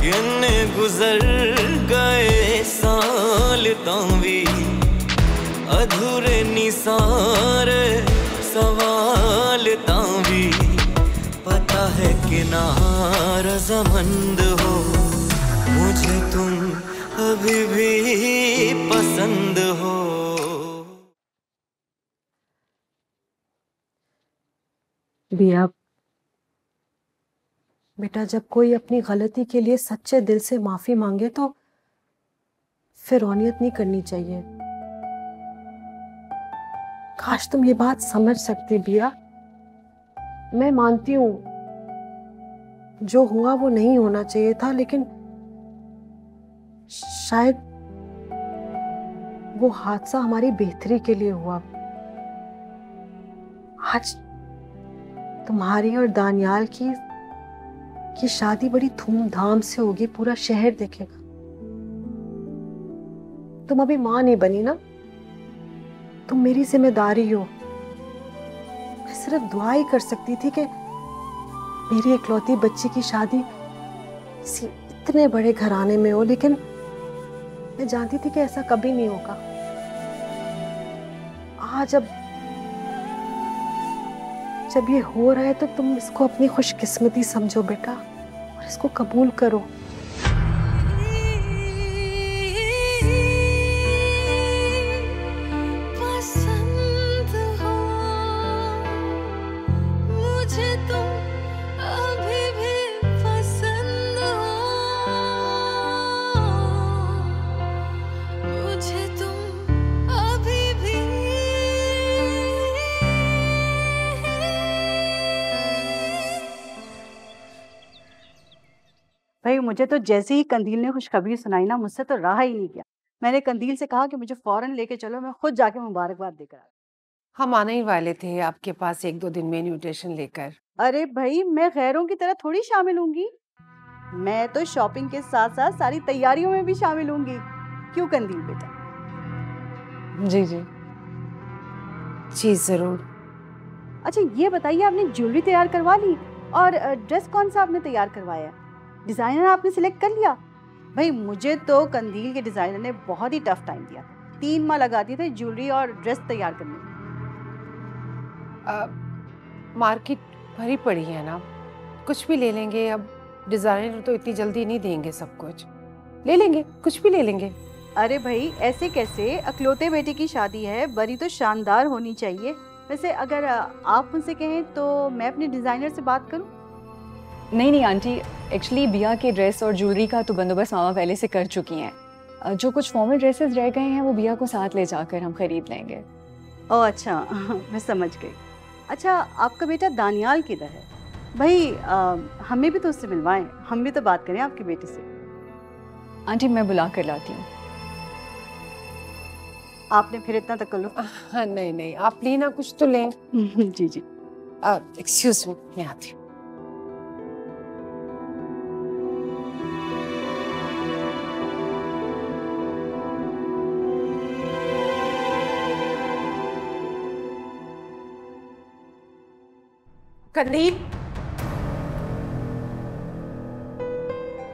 किन्ने गुजर गए साल तां भी अधूरे नी सारे सवाल तां भी पता है कि ना रज़ामंद हो मुझे तुम अभी भी पसंद हो। बिया बेटा, जब कोई अपनी गलती के लिए सच्चे दिल से माफी मांगे तो फिर रौनियत नहीं करनी चाहिए। काश तुम ये बात समझ सकती बिया। मैं मानती हूँ जो हुआ वो नहीं होना चाहिए था, लेकिन शायद वो हादसा हमारी बेहतरी के लिए हुआ। आज तुम्हारी और दानियाल की शादी बड़ी धूमधाम से होगी, पूरा शहर देखेगा। तुम अभी मां नहीं बनी ना, तुम मेरी जिम्मेदारी हो। मैं सिर्फ दुआ ही कर सकती थी कि मेरी इकलौती बच्ची की शादी किसी इतने बड़े घराने में हो, लेकिन मैं जानती थी कि ऐसा कभी नहीं होगा। आज जब ये हो रहा है तो तुम इसको अपनी खुशकिस्मती समझो बेटा, और इसको कबूल करो। भाई मुझे तो जैसे ही कंदील ने खुशखबरी सुनाई ना, मुझसे तो रहा ही नहीं गया। मैंने कंदील से कहा कि मुझे फौरन लेके चलो, मैं खुद जाके मुबारकबाद देकर आ। हम आने ही वाले थे आपके पास 1-2 दिन में इन्विटेशन लेकर। अरे भाई, मैं गैरों की तरह थोड़ी शामिल होंगी। मैं तो शॉपिंग के साथ साथ सारी तैयारियों में भी शामिल होंगी। क्यों कंदील बेटा? जी जी जी जरूर। अच्छा ये बताइए, आपने ज्वेलरी तैयार करवा ली और ड्रेस कौन सा आपने तैयार करवाया? डिजाइनर आपने सिलेक्ट कर लिया? भाई मुझे तो कंदील के डिजाइनर ने बहुत ही टफ टाइम दिया। 3 माह लगा दिए थे ज्वेलरी और ड्रेस तैयार करने में। मार्केट भरी पड़ी है ना, कुछ भी ले लेंगे। अब डिजाइनर तो इतनी जल्दी नहीं देंगे, सब कुछ ले लेंगे, कुछ भी ले लेंगे। अरे भाई ऐसे कैसे, अकलौते बेटे की शादी है, बड़ी तो शानदार होनी चाहिए। वैसे अगर आप मुझसे कहें तो मैं अपने डिजाइनर से बात करूं? नहीं आंटी, एक्चुअली बिया के ड्रेस और ज्वेलरी का तो बंदोबस्त मामा पहले से कर चुकी हैं। जो कुछ फॉर्मल ड्रेसेस रह गए हैं वो बिया को साथ ले जाकर हम खरीद लेंगे। ओह अच्छा, मैं समझ गई। अच्छा आपका बेटा दानियाल किधर है? भाई हमें भी तो उससे मिलवाएं, हम भी तो बात करें आपके बेटे से। आंटी मैं बुला कर लाती हूँ। आपने फिर इतना तकल्लुफ? हाँ नहीं नहीं, आप लेना कुछ तो लें। जी जी। एक्सक्यूज मी, मैं आती हूँ। कंदील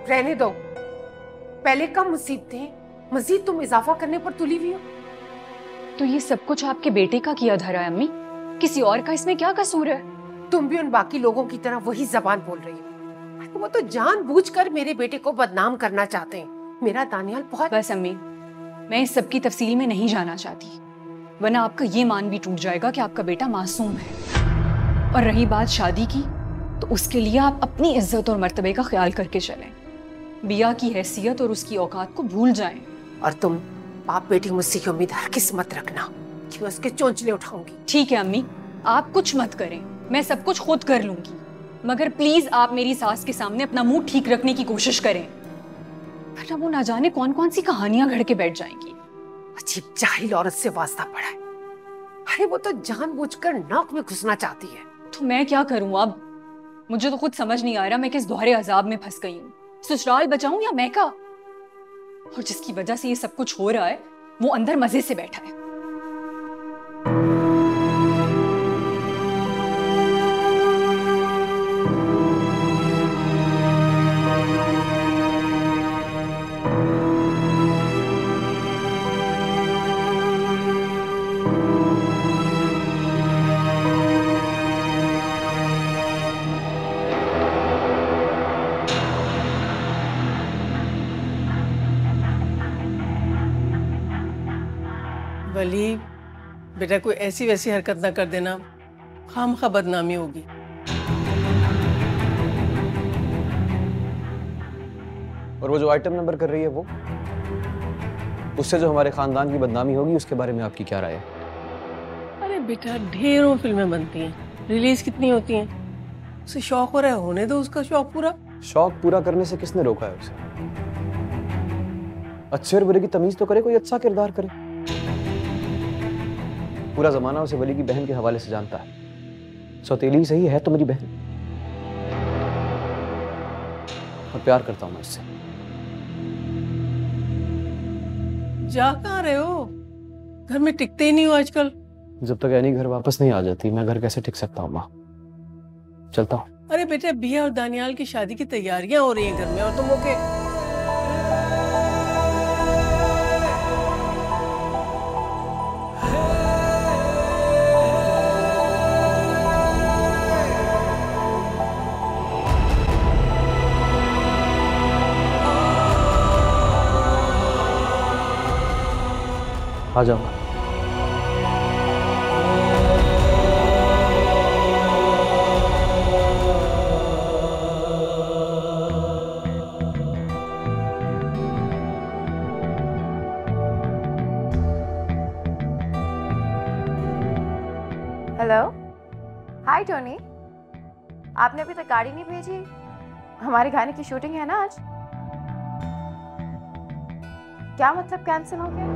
रहने दो, पहले कम मुसीबतें, मजीद तुम इजाफा करने पर तुली हुई हो। तो ये सब कुछ आपके बेटे का किया धरा है अम्मी, किसी और का इसमें क्या कसूर है? तुम भी उन बाकी लोगों की तरह वही जबान बोल रही हो। वो तो जानबूझकर मेरे बेटे को बदनाम करना चाहते हैं। मेरा दानियाल बहुत। बस अम्मी, मैं इस सब की तफसील में नहीं जाना चाहती, वरना आपका ये मान भी टूट जाएगा कि आपका बेटा मासूम है। और रही बात शादी की, तो उसके लिए आप अपनी इज्जत और मर्तबे का ख्याल करके चलें। बिया की हैसियत और उसकी औकात को भूल जाएं। और तुम बाप बेटी मुझसे की उम्मीद हरगिज़ मत रखना कि मैं उसके चोंचले उठाऊंगी। ठीक है अम्मी, आप कुछ मत करें, मैं सब कुछ खुद कर लूंगी, मगर प्लीज आप मेरी सास के सामने अपना मुंह ठीक रखने की कोशिश करें, वरना वो ना जाने कौन कौन सी कहानियां घड़ के बैठ जाएंगी। अजीब जाहिल औरत से वास्ता पड़ा है। अरे वो तो जानबूझकर नाक में घुसना चाहती है। तो मैं क्या करूं अब? मुझे तो खुद समझ नहीं आ रहा मैं किस दोहरे अजाब में फंस गई हूँ, ससुराल बचाऊं या मैका? और जिसकी वजह से ये सब कुछ हो रहा है वो अंदर मजे से बैठा है। वली बेटा कोई ऐसी वैसी हरकत ना कर देना, खामखा बदनामी होगी। और वो जो आइटम नंबर कर रही है वो, उससे जो हमारे खानदान की बदनामी होगी, उसके बारे में आपकी क्या राय है? अरे बेटा ढेरों फिल्में बनती हैं, रिलीज कितनी होती हैं, उसे शौक हो रहा है, होने दो उसका शौक पूरा। शौक पूरा करने से किसने रोका है उसे? अच्छे और बुरे की तमीज तो करे, कोई अच्छा किरदार करे। पूरा जमाना उसे वली की बहन के हवाले से जानता है। सौतेली सही है तो मेरी बहन, और प्यार करता हूं मैं उससे। जा कहाँ रहे हो? घर में टिकते ही नहीं हो आजकल। जब तक एनी घर वापस नहीं आ जाती मैं घर कैसे टिक सकता हूँ माँ? चलता हूँ। अरे बेटा बिया और दानियाल की शादी की तैयारियां हो रही हैं घर में, और तुम ओके? आ जाऊंगा। हेलो, हाय टोनी। आपने अभी तक गाड़ी नहीं भेजी? हमारे गाने की शूटिंग है ना आज। क्या मतलब कैंसिल हो गया?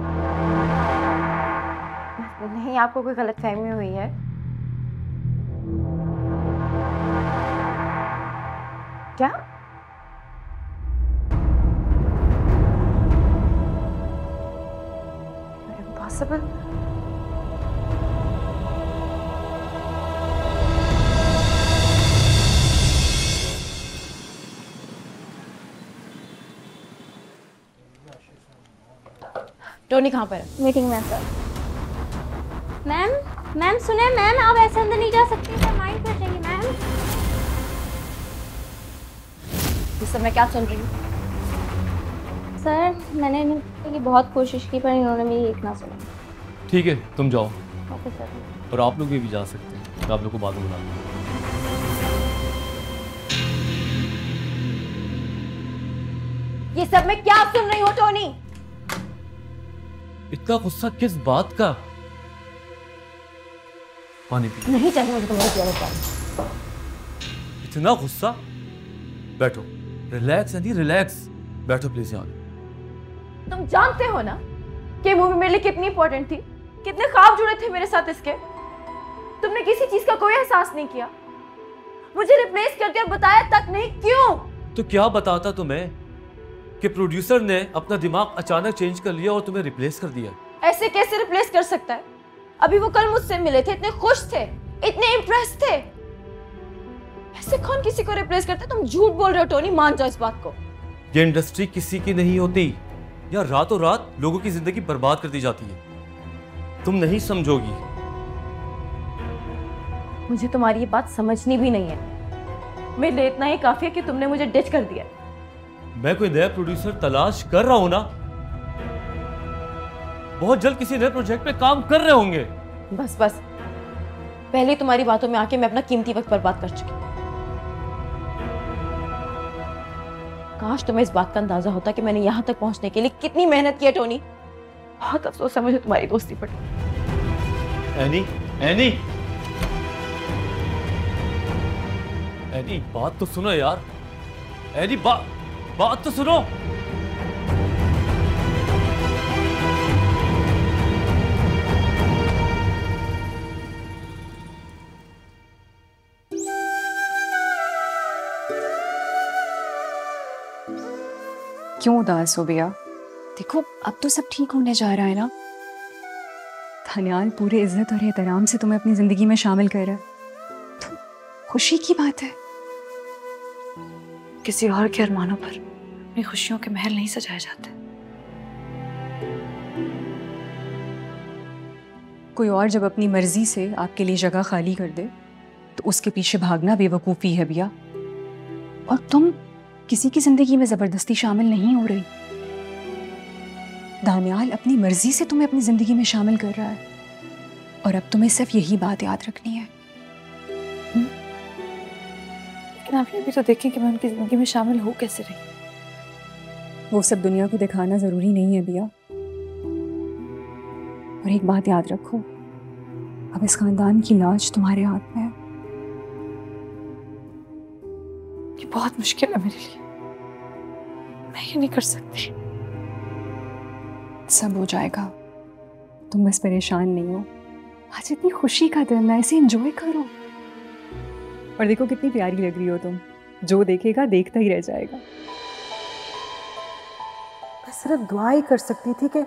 नहीं, आपको कोई गलतफहमी हुई है। क्या? इम्पॉसिबल। टोनी कहाँ पर है? मीटिंग में सर। मैम सुने मैम, आप ऐसे अंदर नहीं जा सकती, सर माइंड कर देंगी मैम। इस समय क्या सुन रही हूँ? सर मैंने इनकी बहुत कोशिश की पर इन्होंने मेरी एक ना सुनी। ठीक है तुम जाओ। Okay sir. और आप लोग भी जा सकते हैं, आप लोग को बाद में बुला लूंगा। ये सब मैं क्या सुन रही हूँ टोनी? इतना गुस्सा किस बात का? पानी पी। नहीं चाहिए मुझे तुम्हारी प्यार पानी। इतना गुस्सा? बैठो, रिलैक्स एंडी रिलैक्स, बैठो प्लीज यहाँ। तुम जानते हो ना कि मूवी मेरे लिए कितनी इंपॉर्टेंट थी, कितने ख्वाब जुड़े थे मेरे साथ इसके। तुमने किसी चीज का कोई एहसास नहीं किया, मुझे रिप्लेस कर दिया, बताया तक नहीं। क्यों? तो क्या बताता तुम्हें कि प्रोड्यूसर ने अपना दिमाग अचानक चेंज कर लिया और तुम्हें रिप्लेस कर दिया? ऐसे कैसे रिप्लेस कर सकता है? अभी वो कल मुझसे मिले थे, इतने खुश थे, इतने इम्प्रेस थे। ऐसे कौन किसी को रिप्लेस करता है? तुम झूठ बोल रहे हो टोनी, मान जाओ इस बात को। ये इंडस्ट्री किसी की नहीं होती, या रातों रात लोगों की जिंदगी बर्बाद कर दी जाती है। तुम नहीं समझोगी। मुझे तुम्हारी ये बात समझनी भी नहीं है। मेरे लिए इतना ही काफी है कि तुमने मुझे डिच कर दिया। मैं कोई नया प्रोड्यूसर तलाश कर रहा हूं ना, बहुत जल्द किसी नए प्रोजेक्ट पे काम कर रहे होंगे। बस बस, पहले तुम्हारी बातों में आके मैं अपना कीमती वक्त बर्बाद कर चुकी। काश तुम्हें इस बात का अंदाजा होता कि मैंने यहां तक पहुंचने के लिए कितनी मेहनत की है टोनी। बहुत अफसोस है मुझे तुम्हारी दोस्ती पर। एनी, एनी, एनी बात तो सुनो यार। एनी बात तो सुनो। क्यों उदास हो भैया? देखो अब तो सब ठीक होने जा रहा है ना। धनियाल पूरे इज्जत और एहतराम से तुम्हें अपनी जिंदगी में शामिल कर रहा है, तो खुशी की बात है। किसी और के अरमानों पर अपनी खुशियों के महल नहीं सजाए जाते। कोई और जब अपनी मर्जी से आपके लिए जगह खाली कर दे तो उसके पीछे भागना बेवकूफ़ी है भैया। और तुम किसी की जिंदगी में जबरदस्ती शामिल नहीं हो रही। दानियाल अपनी मर्जी से तुम्हें अपनी जिंदगी में शामिल कर रहा है और अब तुम्हें सिर्फ यही बात याद रखनी है। लेकिन आप ये भी तो देखें कि मैं उनकी जिंदगी में शामिल हो कैसे रही। वो सब दुनिया को दिखाना जरूरी नहीं है बिया। और एक बात याद रखो, अब इस खानदान की लाज तुम्हारे हाथ में है। ये बहुत मुश्किल है मेरे लिए, मैं ये नहीं कर सकती। सब हो जाएगा, तुम बस परेशान नहीं हो। आज इतनी खुशी का दिन है, इसे एंजॉय करो। और देखो कितनी प्यारी लग रही हो तुम, जो देखेगा देखता ही रह जाएगा। मैं सिर्फ दुआ ही कर सकती थी कि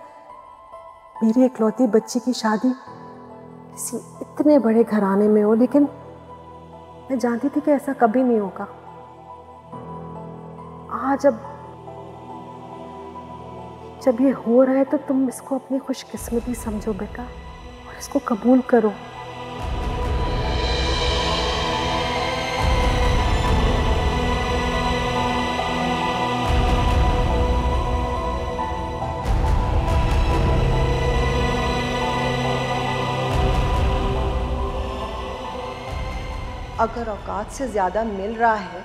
मेरी इकलौती बच्ची की शादी किसी इतने बड़े घराने में हो, लेकिन मैं जानती थी कि ऐसा कभी नहीं होगा। आज जब ये हो रहा है तो तुम इसको अपनी खुशकिस्मती समझो बेटा और इसको कबूल करो। अगर औकात से ज्यादा मिल रहा है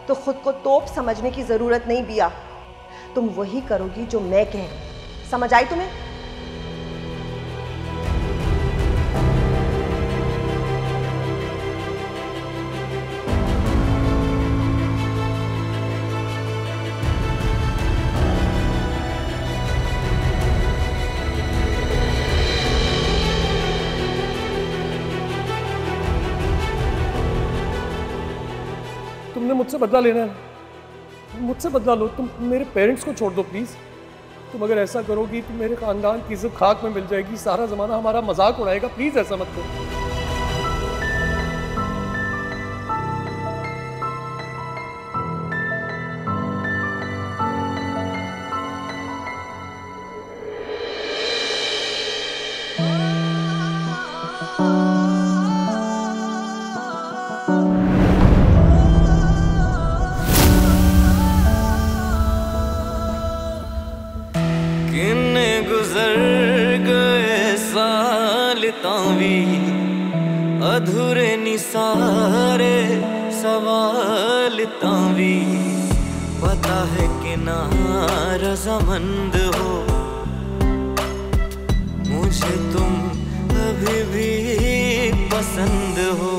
तो खुद को तोप समझने की जरूरत नहीं बिया। तुम वही करोगी जो मैं कह रही हूं, समझ आई तुम्हें? तुमने मुझसे बदला लेना है, मुझसे बदला लो। तुम मेरे पेरेंट्स को छोड़ दो प्लीज। तुम अगर ऐसा करोगी तो मेरे खानदान की इज्जत खाक में मिल जाएगी, सारा जमाना हमारा मजाक उड़ाएगा। प्लीज ऐसा मत करो। अधूरे निसारे सवाल तावी पता है कि ना रज़ामंद हो मुझे तुम अभी भी पसंद हो।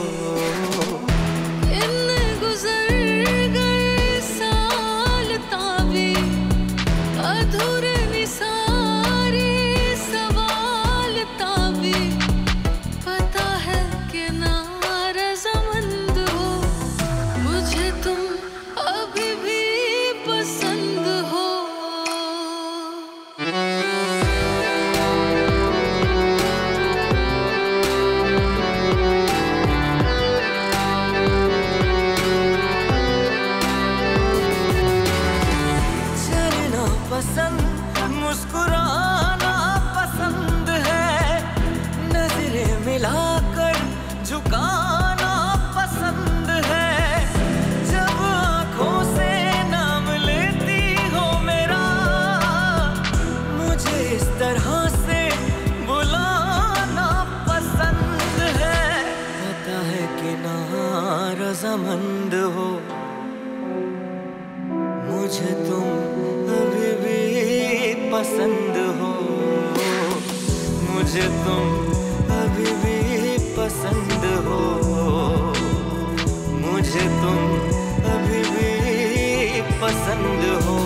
मुस्कुराना पसंद है, नजरें मिलाकर झुकाना पसंद है, जब आंखों से नाम लेती हो मेरा मुझे इस तरह से बुलाना पसंद है। पता है कि ना रज़ामंद हो मुझे तुम अभी भी पसंद हो, मुझे तुम अभी भी पसंद हो, मुझे तुम अभी भी पसंद हो।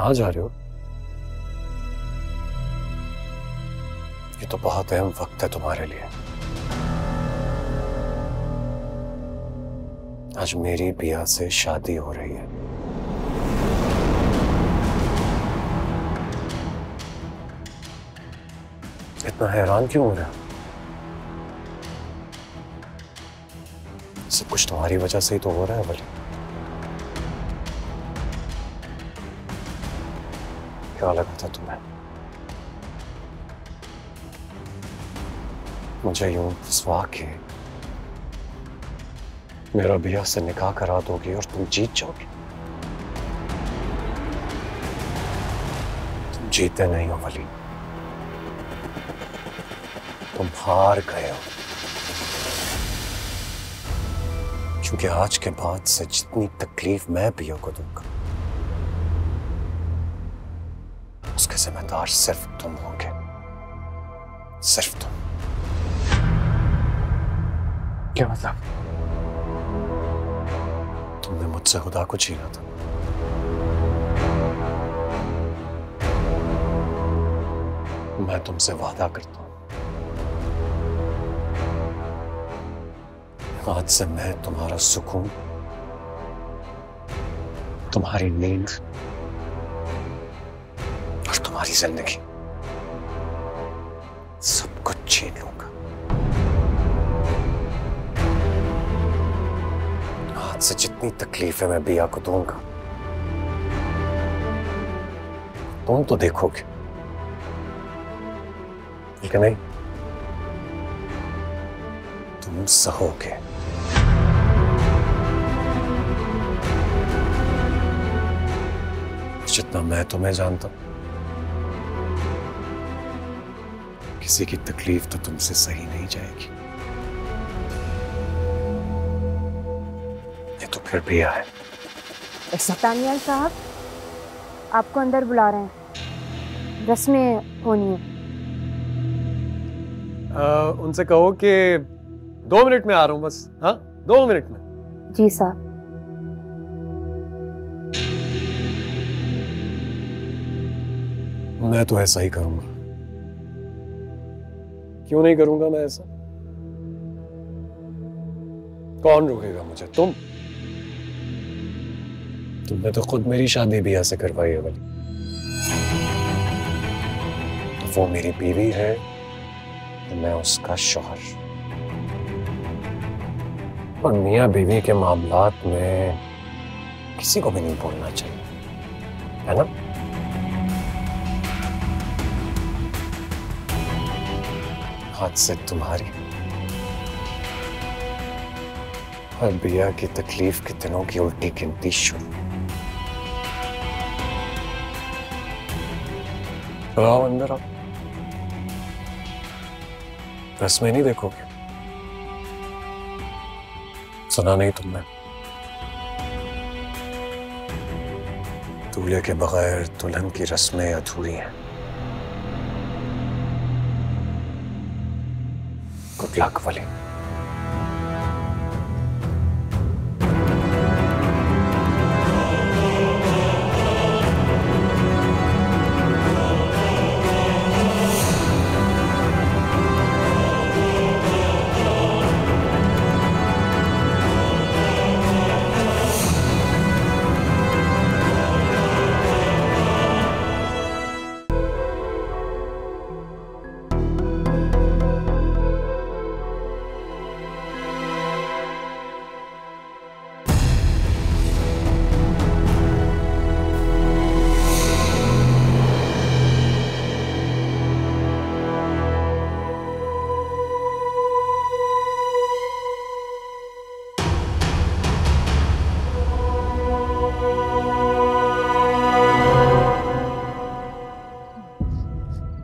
कहाँ जा रहे हो? ये तो बहुत अहम वक्त है तुम्हारे लिए। आज मेरी बिया से शादी हो रही है। इतना हैरान क्यों हो रहा? सब कुछ तुम्हारी वजह से ही तो हो रहा है वली। क्या लगा था तुम्हें मुझे यूं फंसवा के मेरा बिया से निकाह करा दोगी और तुम जीत जाओगे? तुम जीते नहीं हो वली, तुम हार गए हो। क्योंकि आज के बाद से जितनी तकलीफ मैं बिया को दूंगा उसके जिम्मेदार सिर्फ तुम होगे, सिर्फ तुम। क्या मतलब? तुमने मुझसे खुदा को छीना था। मैं तुमसे वादा करता हूं, आज से मैं तुम्हारा सुकून, तुम्हारी नींद और तुम्हारी जिंदगी सब कुछ छीन लूंगा। आज से जितनी तकलीफें मैं बिया को दूंगा तुम तो देखोगे, लेकिन नहीं, तुम सहोगे। जितना मैं तुम्हें जानता हूं, किसी की तकलीफ तो तुमसे सही नहीं जाएगी। ये तो फिर बिया है। दानियाल साहब आपको अंदर बुला रहे हैं, रस्में होनी है। उनसे कहो कि 2 मिनट में आ रहा हूं बस। हाँ, 2 मिनट में। जी साहब। मैं तो ऐसा ही करूंगा। क्यों नहीं करूंगा मैं ऐसा? कौन रोकेगा मुझे? तुमने तो खुद मेरी शादी बिया से करवाई है वाली। तो वो मेरी बीवी है तो मैं उसका शौहर। और मियां बीवी के मामलात में किसी को भी नहीं बोलना चाहिए, है ना? आज से तुम्हारी और बिया की तकलीफ के दिनों की उल्टी गिनती शुरू। आओ अंदर आओ। रस्में नहीं देखोगे? सुना नहीं तुमने? दूल्हे के बगैर दुल्हन की रस्में अधूरी हैं। गुड लक वली।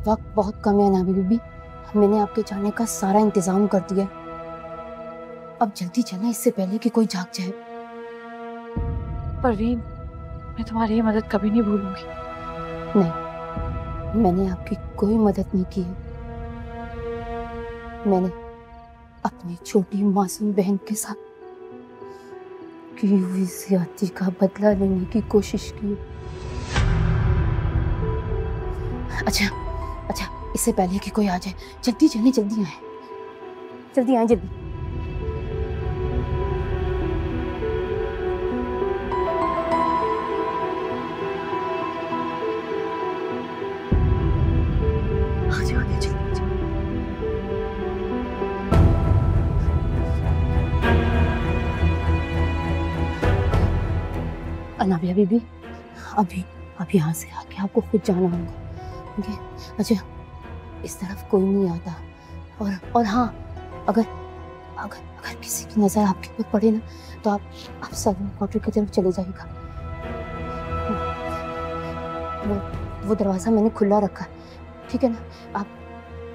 वक्त बहुत कम है नाबी बीबी, मैंने आपके जाने का सारा इंतजाम कर दिया। अब जल्दी चलें इससे पहले कि कोई जाग जाए। परवीन, मैं तुम्हारी ये मदद कभी नहीं भूलूंगी। नहीं, मैंने आपकी कोई मदद नहीं की है। मैंने अपनी छोटी मासूम बहन के साथ की हुई ज्यादती का बदला लेने की कोशिश की। अच्छा अच्छा, इससे पहले कि कोई आ जाए जल्दी चलें, जल्दी आए, जल्दी आए, जल्दी। अनाबिया बीबी, अभी अभी यहाँ से आके आपको खुद जाना होगा, ठीक है? अच्छा, इस तरफ कोई नहीं आता, और हाँ, अगर अगर अगर किसी की नज़र आपके ऊपर पड़े ना, तो आप सर्वेंट क्वार्टर की तरफ चले जाइएगा। वो दरवाज़ा मैंने खुला रखा है, ठीक है ना?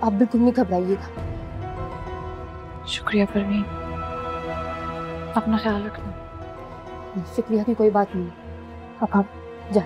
आप बिल्कुल नहीं घबराइएगा। शुक्रिया परवीन, अपना ख्याल रखना। शुक्रिया की कोई बात नहीं, अब आप जा।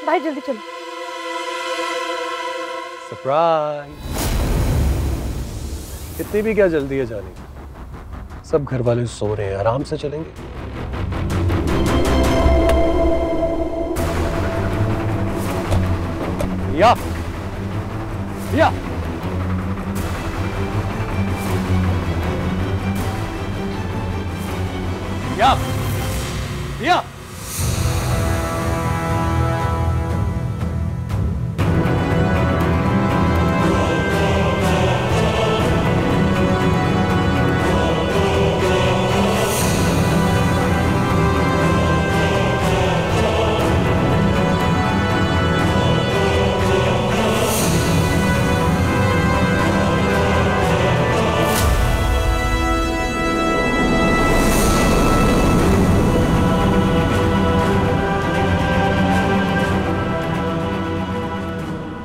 भाई जल्दी चलो। सरप्राइज! इतनी भी क्या जल्दी है जाने की? सब घर वाले सो रहे हैं, आराम से चलेंगे। या या या या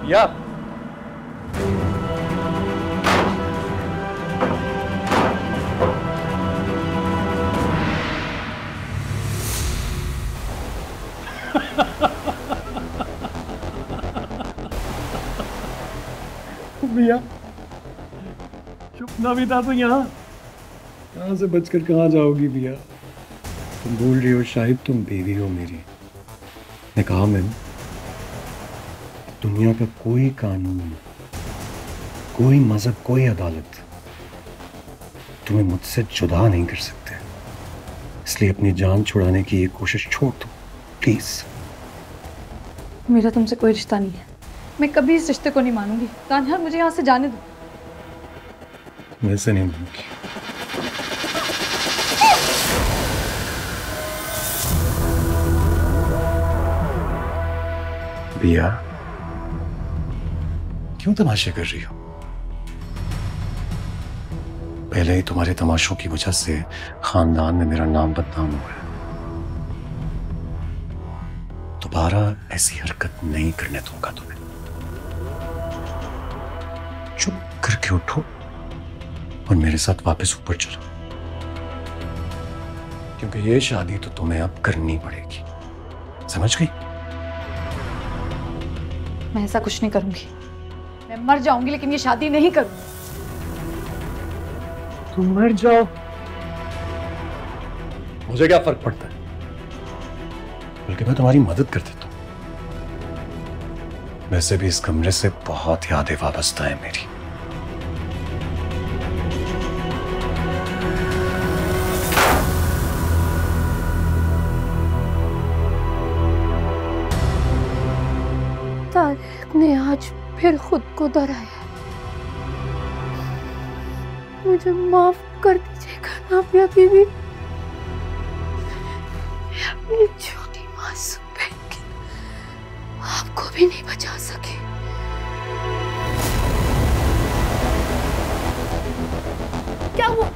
या भैया छुपना भी था तो यहाँ से बचकर कहाँ जाओगी भैया? तुम बोल रही हो शायद तुम बेबी हो मेरी। मैं कहा मैम, दुनिया का कोई कानून, कोई मजहब, कोई अदालत तुम्हें मुझसे जुदा नहीं कर सकते, इसलिए अपनी जान छुड़ाने की ये कोशिश छोड़ दो प्लीज। मेरा तुमसे कोई रिश्ता नहीं है, मैं कभी इस रिश्ते को नहीं मानूंगी। तानहार, मुझे यहाँ से जाने दो। मैं से नहीं मानूंगी। भैया क्यों तमाशे कर रही हो? पहले ही तुम्हारे तमाशों की वजह से खानदान में मेरा नाम बदनाम हुआ है। दोबारा ऐसी हरकत नहीं करने दूंगा तुम्हें। चुप करके उठो और मेरे साथ वापस ऊपर चलो, क्योंकि ये शादी तो तुम्हें अब करनी पड़ेगी, समझ गई? मैं ऐसा कुछ नहीं करूंगी, मैं मर जाऊंगी लेकिन ये शादी नहीं करूंगी। तुम मर जाओ, मुझे क्या फर्क पड़ता है? बल्कि मैं तुम्हारी मदद कर देता हूं। वैसे भी इस कमरे से बहुत यादें वाबस्ता है मेरी। तारिक ने आज फिर खुद को डराया। मुझे माफ कर दीजिएगा नाबिया बीबी, अपनी छोटी मासूम बहन की आपको भी नहीं बचा सके। क्या हुआ?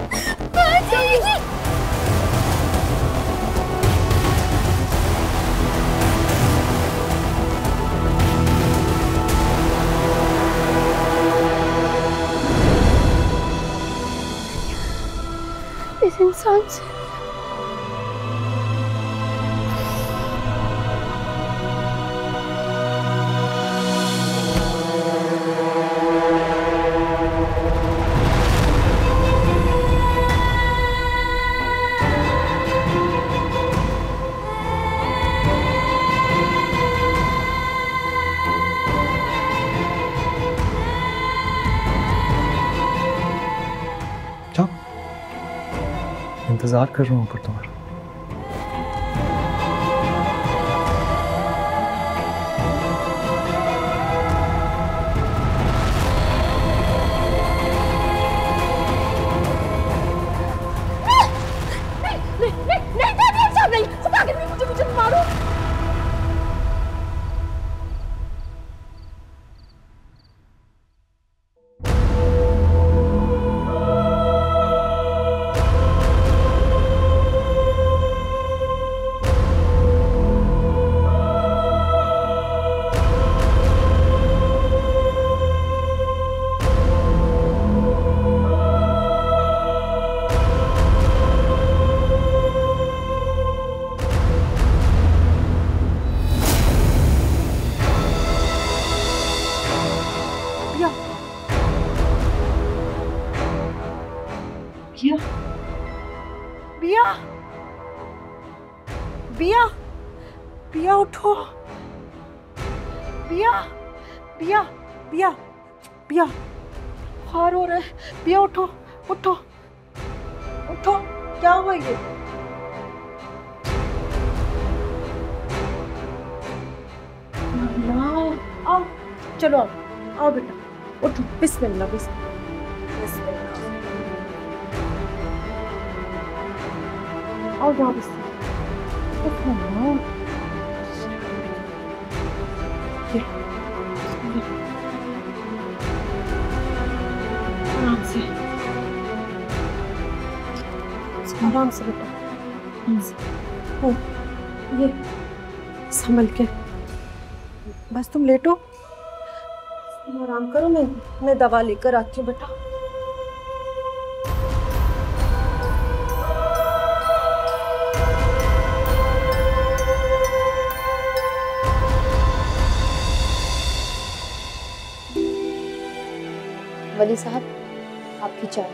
इस इंसान से इंतजार कर रहा हूँ ऊपर तुम्हारा। बिया, बिया, बिया उठो, बिया, बिया, बिया, बिया, बुखार हो रहा है, बिया उठो, उठो, उठो, क्या हुआ ये? आओ, चलो आओ बेटा, उठो, बिस्मिल्लाह, बिस्मिल्लाह, आओ जाओ बिस्मिल्लाह, उठो ना, आराम से, आराम से बेटा, आराम से, हो, ये संभल के, बस तुम लेटो, तुम आराम करो, मैं दवा लेकर आती हूँ बेटा। वली साहब, आपकी चाय।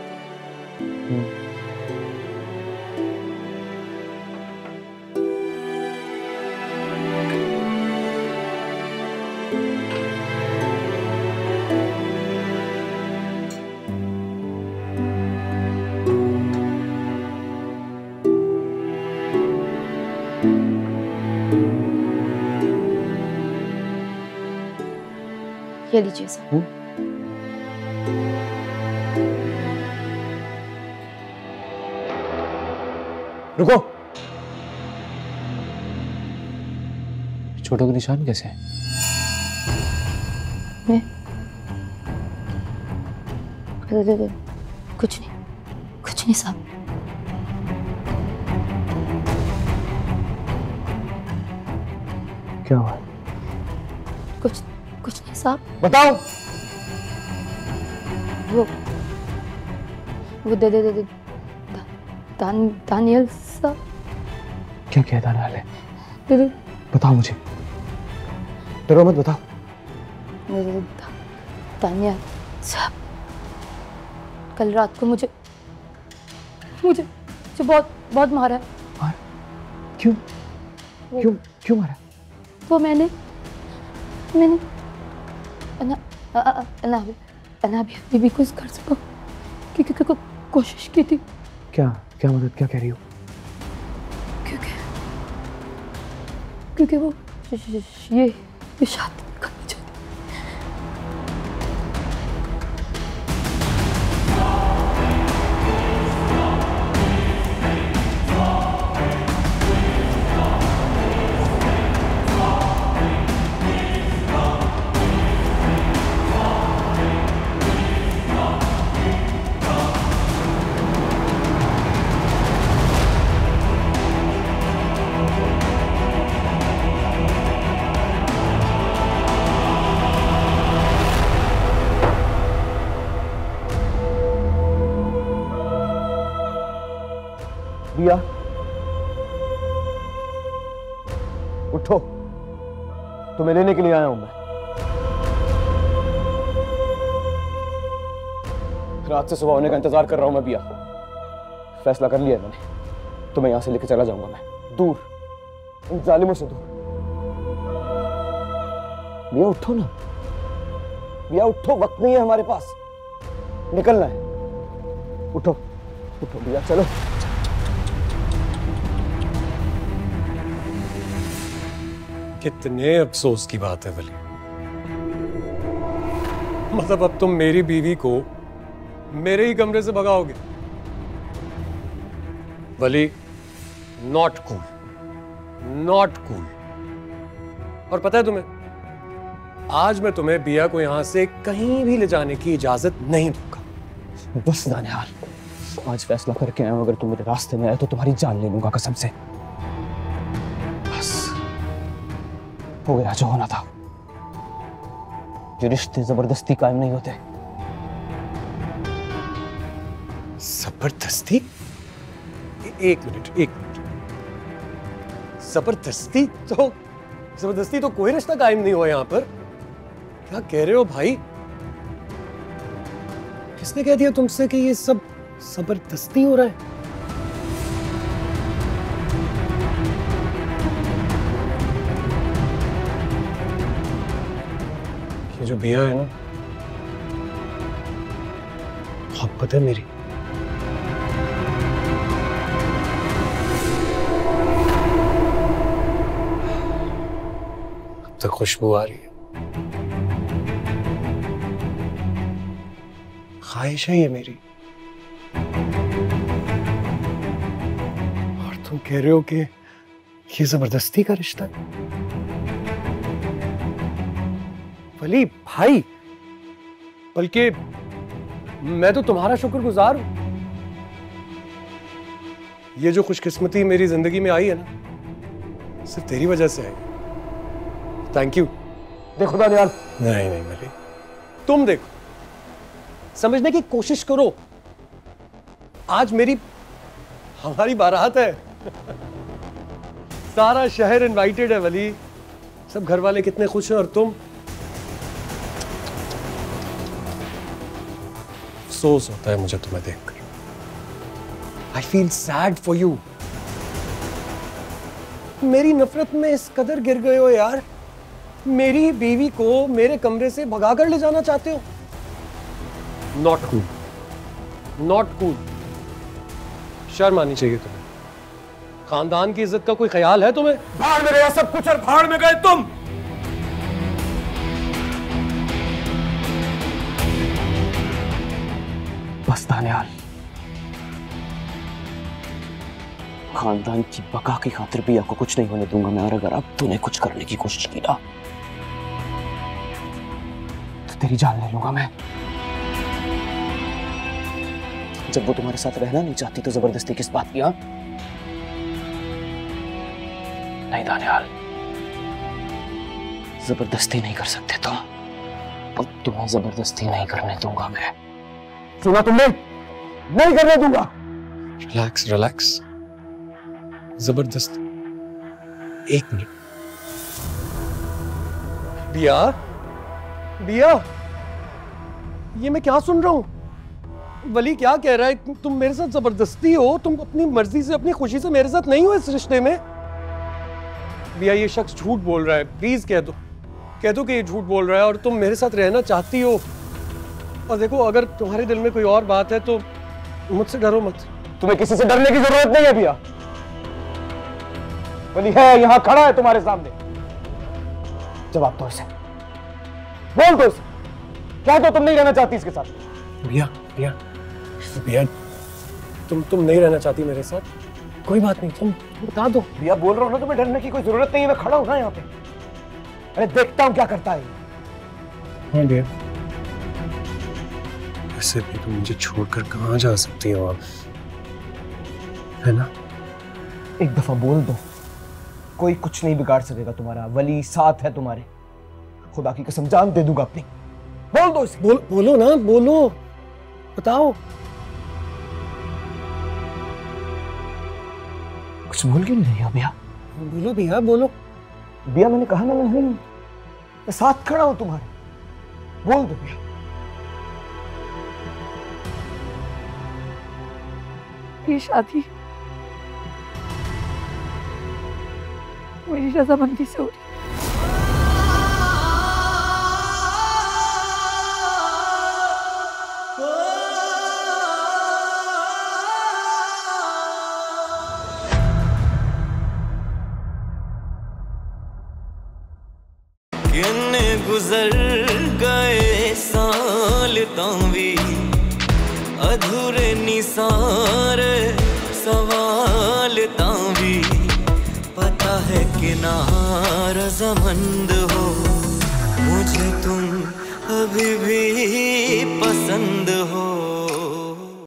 ये लीजिए साहब। रुको, चोटों के निशान कैसे हैं? मैं कुछ नहीं साहब। क्या हुआ? कुछ नहीं साहब। बताओ। वो दानियल साहब। क्या किया दानियल ने? बताओ मुझे, डरो मत, बताओ। दानियल साहब कल रात को मुझे बहुत मारा है। क्यों मारा? वो मैंने अभी भी कुछ कर सकूं क्योंकि कोशिश की थी। क्या मदद, क्या कह रही हो? क्योंकि वो ये शादी करनी चाहती। बिया, उठो, तुम्हें लेने के लिए आया हूं मैं। रात से सुबह होने का इंतजार कर रहा हूं मैं बिया। फैसला कर लिया मैंने, तुम्हें यहां से लेकर चला जाऊंगा मैं, दूर, इन जालिमों से दूर। बिया उठो ना, बिया उठो, वक्त नहीं है हमारे पास, निकलना है। उठो उठो बिया, चलो। कितने अफसोस की बात है वली। मतलब अब तुम मेरी बीवी को मेरे ही कमरे से भगाओगे? वली, नॉट कूल, नॉट कूल। और पता है तुम्हें, आज मैं तुम्हें बिया को यहां से कहीं भी ले जाने की इजाजत नहीं दूंगा। बस दानियाल, आज फैसला करके आया हूं, अगर तुम मेरे रास्ते में आए तो तुम्हारी जान ले लूंगा कसम से। बस हो गया जो होना था। ये रिश्ते जबरदस्ती कायम नहीं होते। जबरदस्ती? एक मिनट। जबरदस्ती तो कोई रिश्ता कायम नहीं हुआ यहां पर। क्या कह रहे हो भाई? किसने कह दिया तुमसे कि ये सब जबरदस्ती हो रहा है? ये जो बिया है ना, मोहब्बत है मेरी। अब तक खुशबू आ रही है। ख्वाहिश है ये मेरी। और तुम कह रहे हो कि ये जबरदस्ती का रिश्ता है? वली भाई, बल्कि मैं तो तुम्हारा शुक्रगुजार हूं। ये जो खुशकिस्मती मेरी जिंदगी में आई है ना, सिर्फ तेरी वजह से आई। Thank you. देखो दानियाल, नहीं वली, तुम देखो, समझने की कोशिश करो। आज हमारी बारात है। सारा शहर इनवाइटेड है वली। सब घर वाले कितने खुश हैं, और तुम? अफसोस होता है मुझे तुम्हें देखकर। I feel sad for you. मेरी नफरत में इस कदर गिर गए हो यार। मेरी बीवी को मेरे कमरे से भगा कर ले जाना चाहते हो? Not cool, not cool. शर्म आनी चाहिए तुम्हें। खानदान की इज्जत का कोई ख्याल है तुम्हें? भाड़ में गया सब कुछ और भाड़ में गए तुम। बस दानियाल, खानदान की बका की खातिर भी आपको कुछ नहीं होने दूंगा मैं। और अगर अब तूने कुछ करने की कोशिश की ना, तो तेरी जान ले लूंगा मैं। जब वो तुम्हारे साथ रहना नहीं चाहती तो जबरदस्ती किस बात की? हाँ नहीं दानियाल, जबरदस्ती नहीं कर सकते तुम। और तुम्हें जबरदस्ती नहीं करने दूंगा मैं। सुना तुमने? नहीं करने दूंगा। Relax relax. जबरदस्ती? एक मिनट। बिया, बिया, ये मैं क्या सुन रहा हूं? वली क्या कह रहा है? तुम मेरे साथ जबरदस्ती हो? तुम अपनी मर्जी से, अपनी खुशी से मेरे साथ नहीं हो इस रिश्ते में? बिया, ये शख्स झूठ बोल रहा है। प्लीज कह दो कि ये झूठ बोल रहा है और तुम मेरे साथ रहना चाहती हो। और देखो, अगर तुम्हारे दिल में कोई और बात है तो मुझसे डरो मत। तुम्हें किसी से डरने की जरूरत नहीं है बिया। वली है यहाँ खड़ा है तुम्हारे सामने। जवाब दो इसे, बोल दो इसे। क्या तो तुम नहीं रहना चाहती इसके साथ? बिया, बिया, बिया, तुम नहीं रहना चाहती मेरे साथ? कोई बात नहीं, तुम बता दो। बिया, बोल रहा हूं ना, तुम्हें डरने की कोई जरूरत नहीं है। मैं खड़ा हूं ना यहाँ पे। अरे देखता हूं क्या करता है। हाँ बिया, वैसे भी तुम मुझे छोड़कर कहाँ जा सकती हो आप, है ना? एक दफा बोल दो, कोई कुछ नहीं बिगाड़ सकेगा तुम्हारा। वली साथ है तुम्हारे। खुदा की कसम जान दे दूंगा अपनी। बोल दो इसे। बोलो ना, बोलो, बताओ। कुछ बोल क्यों नहीं रही हो बिया? बोलो बिया, बोलो। बिया, मैंने कहा ना मैं साथ खड़ा हूं तुम्हारे। बोल दो बिया। ये शादी मेरी रजामंदी से हो रही। किन्ने गुजर गए साल तावी अधूरे निसारे सवाल तावी पता है कि ना रज़ामंद हो मुझे तुम अभी भी